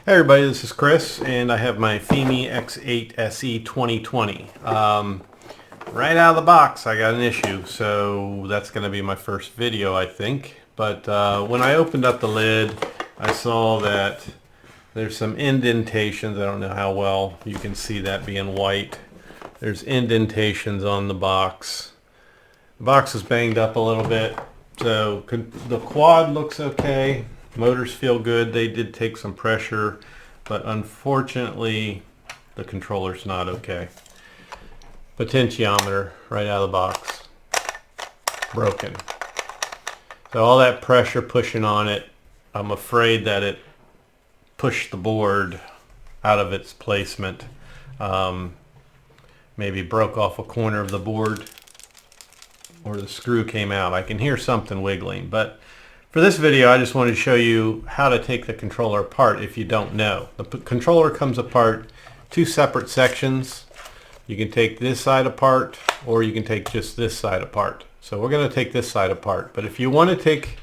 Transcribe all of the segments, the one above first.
Hey everybody, this is Chris, and I have my Fimi X8 SE 2020. Right out of the box, I got an issue, so that's going to be my first video, I think. But when I opened up the lid, I saw that there's some indentations. I don't know how well you can see that being white. There's indentations on the box. The box is banged up a little bit, so the quad looks okay. Motors feel good. They did take some pressure, but unfortunately the controller's not okay. Potentiometer right out of the box, broken. So all that pressure pushing on it, I'm afraid that it pushed the board out of its placement. Maybe broke off a corner of the board, or the screw came out. I can hear something wiggling, but for this video, I just wanted to show you how to take the controller apart if you don't know. The controller comes apart two separate sections. You can take this side apart, or you can take just this side apart. So we're going to take this side apart. But if you want to take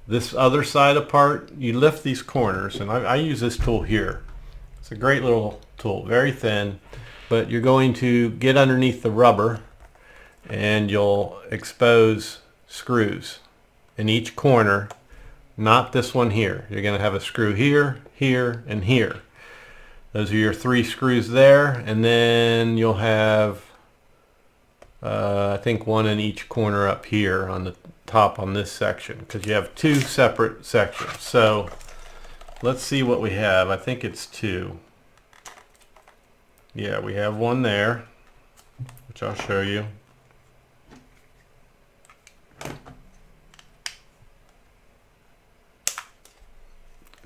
this other side apart, you lift these corners, and I use this tool here. It's a great little tool, very thin, but you're going to get underneath the rubber and you'll expose screws in each corner, not this one here. You're going to have a screw here, here, and here. Those are your three screws there, and then you'll have I think one in each corner up here on the top on this section, because you have two separate sections. So let's see what we have. I think it's two. Yeah, we have one there, which I'll show you.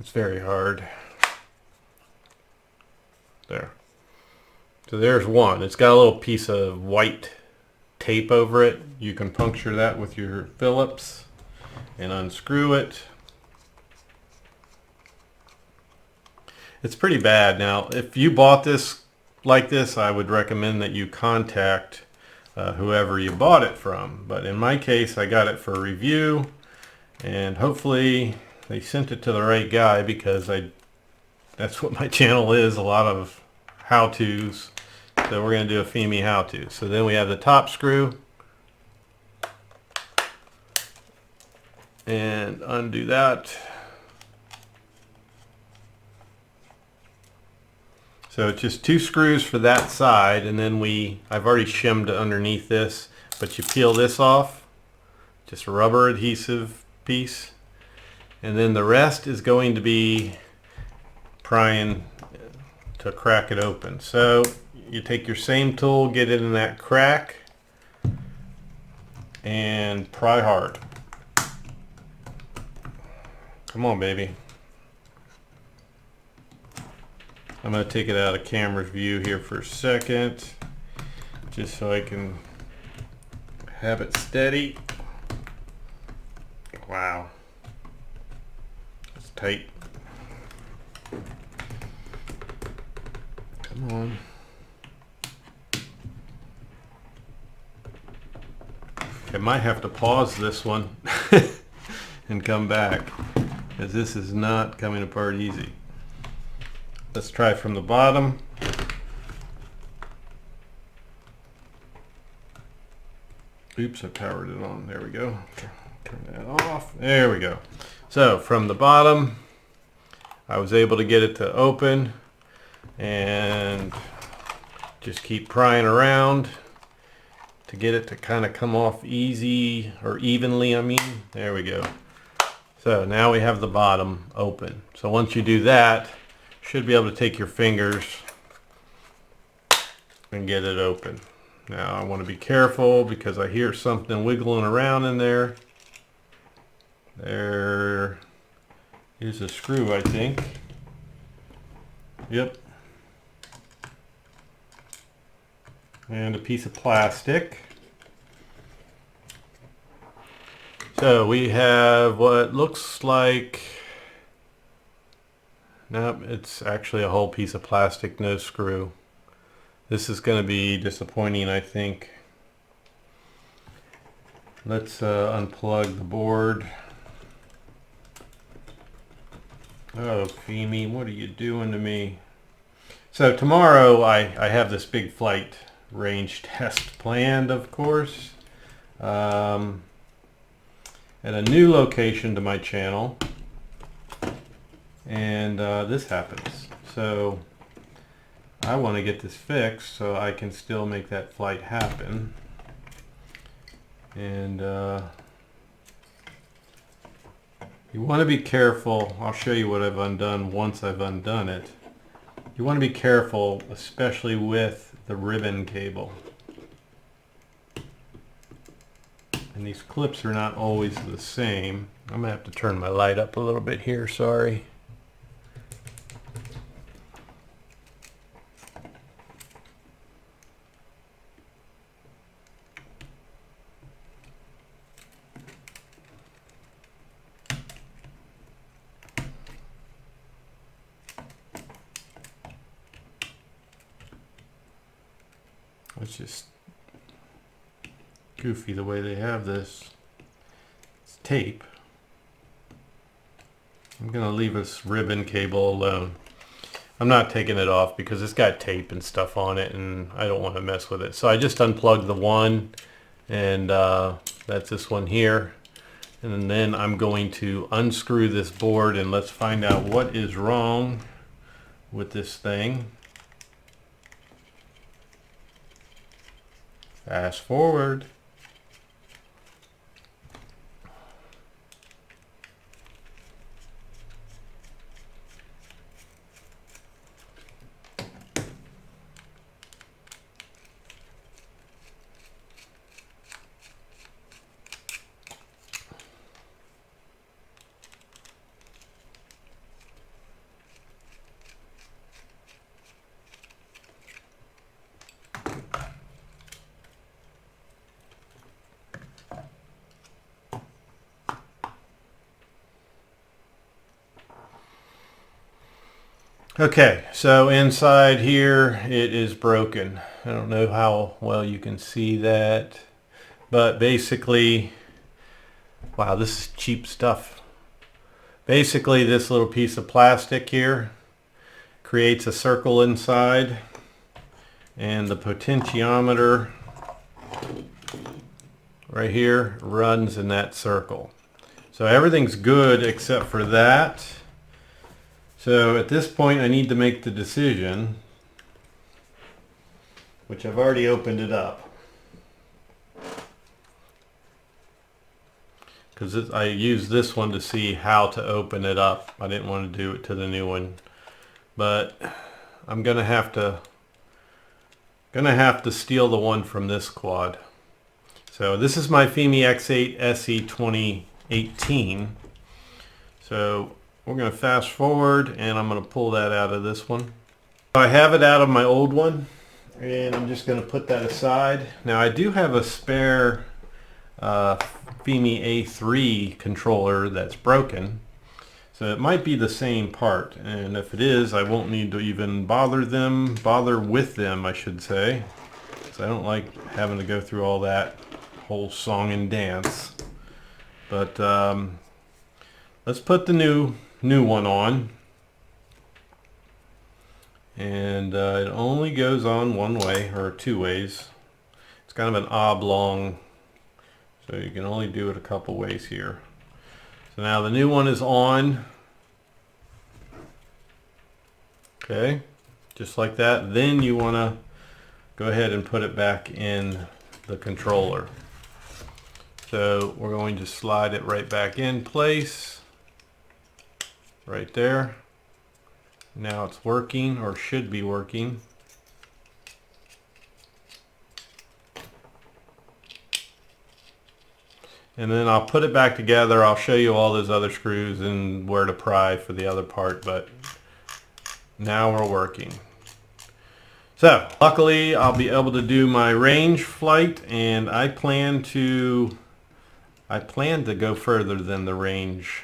It's very hard. There. So there's one. It's got a little piece of white tape over it. You can puncture that with your Phillips and unscrew it. It's pretty bad. Now, if you bought this like this, I would recommend that you contact whoever you bought it from. But in my case, I got it for a review, and hopefully they sent it to the right guy, because that's what my channel is, a lot of how-tos. So we're going to do a Fimi how-to. So then we have the top screw, and undo that. So it's just two screws for that side, and then I've already shimmed underneath this, but you peel this off, just a rubber adhesive piece. And then the rest is going to be prying to crack it open. So you take your same tool, get it in that crack, and pry hard. Come on, baby. I'm going to take it out of camera's view here for a second, just so I can have it steady. Wow. Tight. Come on. I might have to pause this one and come back, because this is not coming apart easy. Let's try from the bottom. Oops, I powered it on. There we go. Turn that off. There we go. So from the bottom, I was able to get it to open, and just keep prying around to get it to kind of come off easy, or evenly, I mean. There we go. So now we have the bottom open. So once you do that, you should be able to take your fingers and get it open. Now I want to be careful, because I hear something wiggling around in there. There is a screw, I think. Yep. And a piece of plastic. So we have what looks like, nope, it's actually a whole piece of plastic, no screw. This is going to be disappointing, I think. Let's unplug the board. Oh, Fimi, what are you doing to me? So tomorrow I have this big flight range test planned, of course, at a new location to my channel, and this happens. So I want to get this fixed so I can still make that flight happen. And you want to be careful. I'll show you what I've undone once I've undone it. You want to be careful, especially with the ribbon cable. And these clips are not always the same. I'm going to have to turn my light up a little bit here, sorry. It's just goofy the way they have this. It's tape. I'm going to leave this ribbon cable alone. I'm not taking it off because it's got tape and stuff on it and I don't want to mess with it. So I just unplugged the one, and that's this one here. And then I'm going to unscrew this board and let's find out what is wrong with this thing. Fast forward. Okay, so inside here it is broken. I don't know how well you can see that, but basically, wow, this is cheap stuff. Basically, this little piece of plastic here creates a circle inside, and the potentiometer right here runs in that circle. So everything's good except for that. So at this point I need to make the decision, which I've already opened it up, because I used this one to see how to open it up. I didn't want to do it to the new one, but I'm gonna have to steal the one from this quad. So this is my Fimi X8 SE 2018. So we're going to fast forward and I'm going to pull that out of this one. I have it out of my old one and I'm just going to put that aside. Now I do have a spare Fimi A3 controller that's broken. So it might be the same part, and if it is, I won't need to even bother with them, I should say. So I don't like having to go through all that whole song and dance. But let's put the new one on, and it only goes on one way, or two ways. It's kind of an oblong, so you can only do it a couple ways here. So now the new one is on. Okay, just like that. Then you want to go ahead and put it back in the controller. So we're going to slide it right back in place. Right there. Now it's working, or should be working. And then I'll put it back together. I'll show you all those other screws and where to pry for the other part, but now we're working. So luckily I'll be able to do my range flight, and I plan to go further than the range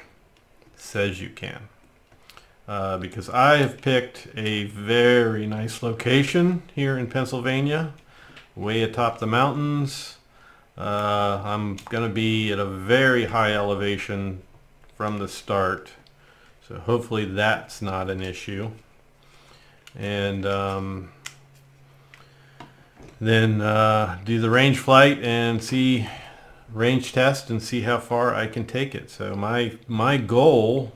says you can. Because I have picked a very nice location here in Pennsylvania, way atop the mountains. I'm going to be at a very high elevation from the start, So hopefully that's not an issue. And then do the range flight and see, range test and see how far I can take it. So my goal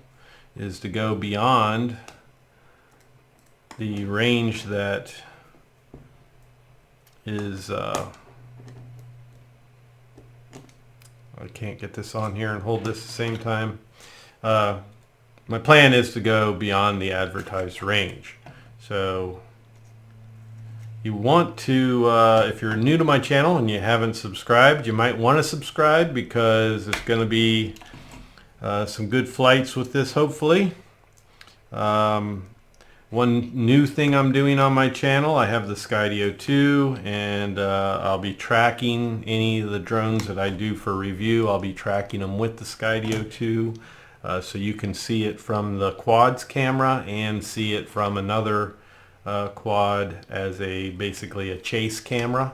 is to go beyond the range that is I can't get this on here and hold this at the same time. My plan is to go beyond the advertised range. So you want to, if you're new to my channel and you haven't subscribed, you might want to subscribe, because it's going to be some good flights with this, hopefully. One new thing I'm doing on my channel, I have the Skydio 2, and I'll be tracking any of the drones that I do for review. I'll be tracking them with the Skydio 2, so you can see it from the quad's camera and see it from another quad as basically a chase camera,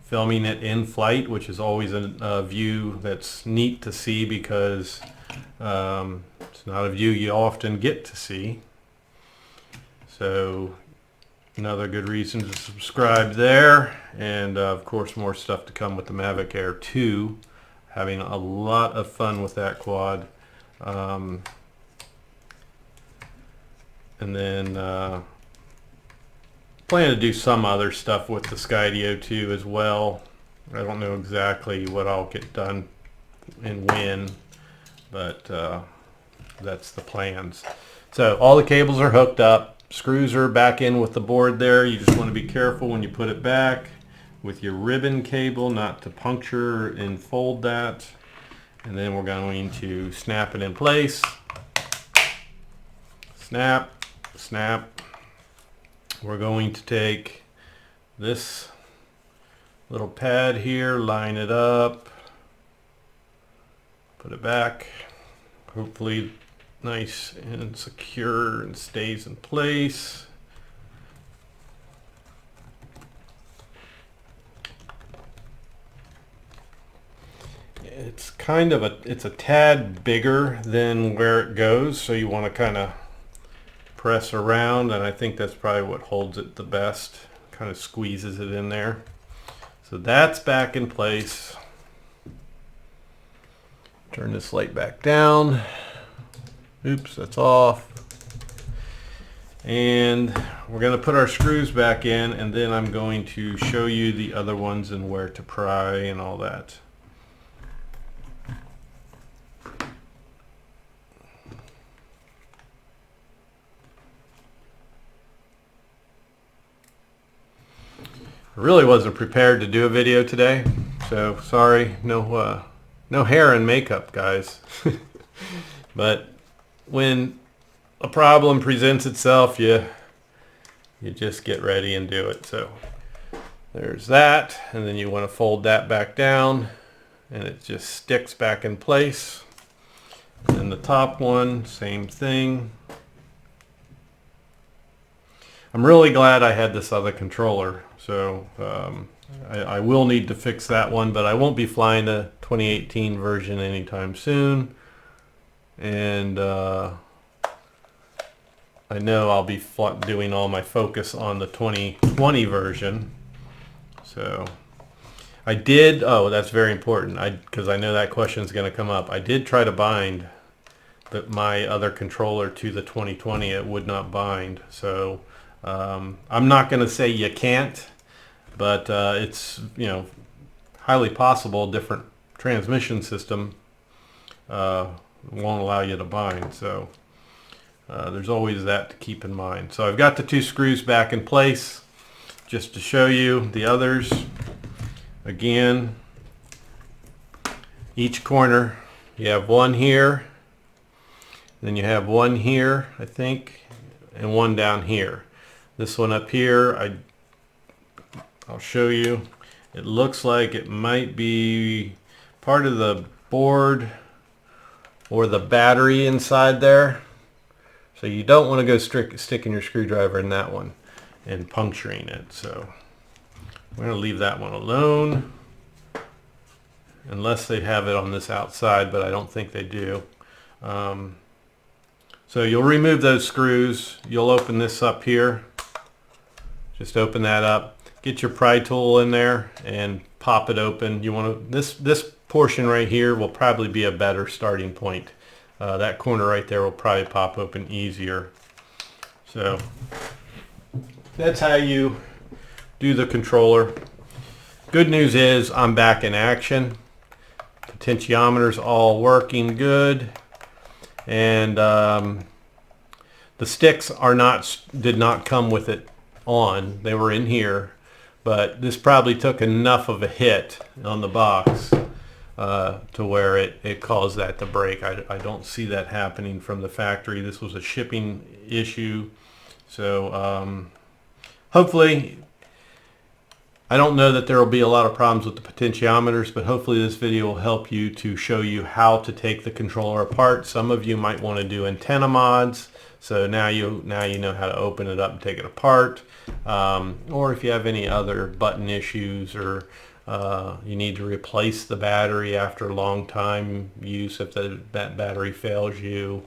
filming it in flight, which is always a view that's neat to see, because it's not a view you often get to see. So another good reason to subscribe there. And of course, more stuff to come with the Mavic Air 2. Having a lot of fun with that quad. And then plan to do some other stuff with the Skydio 2 as well. I don't know exactly what I'll get done and when, but that's the plans. So all the cables are hooked up. Screws are back in with the board there. You just want to be careful when you put it back with your ribbon cable not to puncture and fold that. And then we're going to snap it in place. Snap, snap. We're going to take this little pad here, line it up, put it back. Hopefully nice and secure and stays in place. It's kind of it's a tad bigger than where it goes, so you want to kind of press around, and I think that's probably what holds it the best, kind of squeezes it in there. So that's back in place. Turn this light back down. Oops, that's off. And we're going to put our screws back in, and then I'm going to show you the other ones and where to pry and all that. I really wasn't prepared to do a video today, so sorry, no hair and makeup, guys. But when a problem presents itself, you just get ready and do it. So there's that, and then you want to fold that back down, and it just sticks back in place. And the top one, same thing. I'm really glad I had this other controller, so I will need to fix that one, but I won't be flying the 2018 version anytime soon. And I know I'll be doing all my focus on the 2020 version. So I did, oh, that's very important, because I know that question is going to come up. I did try to bind my other controller to the 2020. It would not bind. So I'm not going to say you can't, but it's, you know, highly possible different transmission system won't allow you to bind. So there's always that to keep in mind. So I've got the two screws back in place. Just to show you the others, again, each corner, you have one here, then you have one here, I think, and one down here. This one up here, I'll show you. It looks like it might be part of the board or the battery inside there. So you don't want to go sticking your screwdriver in that one and puncturing it. So we're going to leave that one alone, unless they have it on this outside, but I don't think they do. So you'll remove those screws. You'll open this up here. Just open that up. Get your pry tool in there and pop it open. You want to, this portion right here will probably be a better starting point. That corner right there will probably pop open easier. So that's how you do the controller. Good news is I'm back in action. Potentiometer's all working good, and the sticks did not come with it on. They were in here, but this probably took enough of a hit on the box to where it caused that to break. I don't see that happening from the factory. This was a shipping issue, so hopefully, I don't know that there will be a lot of problems with the potentiometers, but hopefully this video will help you to show you how to take the controller apart. Some of you might want to do antenna mods, so now you know how to open it up and take it apart. Or if you have any other button issues, or you need to replace the battery after a long time use if that battery fails you,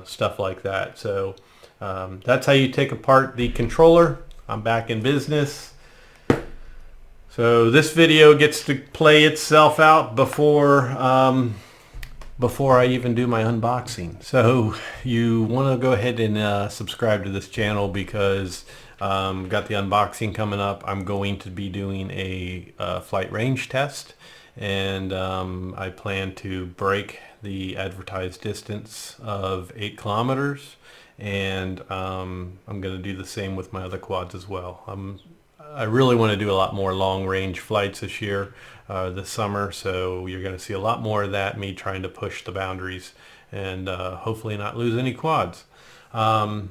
stuff like that. So that's how you take apart the controller. I'm back in business. So this video gets to play itself out before I even do my unboxing. So you want to go ahead and subscribe to this channel, because got the unboxing coming up. I'm going to be doing a flight range test, and I plan to break the advertised distance of 8 kilometers, and I'm going to do the same with my other quads as well. I really want to do a lot more long range flights this year, this summer, so you're going to see a lot more of that, me trying to push the boundaries and hopefully not lose any quads. I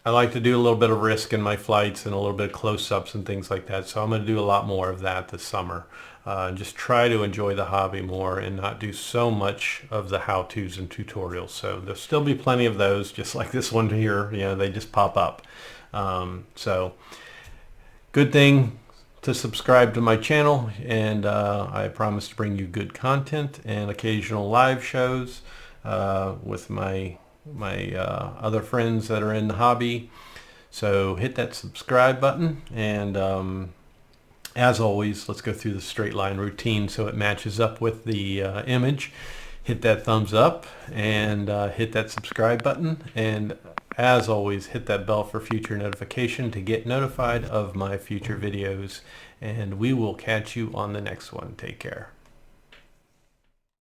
like to do a little bit of risk in my flights and a little bit of close-ups and things like that, so I'm going to do a lot more of that this summer. And just try to enjoy the hobby more and not do so much of the how-tos and tutorials. So there'll still be plenty of those, just like this one here. You know, they just pop up. So good thing to subscribe to my channel, and I promise to bring you good content and occasional live shows with my other friends that are in the hobby. So hit that subscribe button, and as always, let's go through the straight line routine so it matches up with the image. Hit that thumbs up, and hit that subscribe button, and as always, hit that bell for future notification to get notified of my future videos, and we will catch you on the next one. Take care.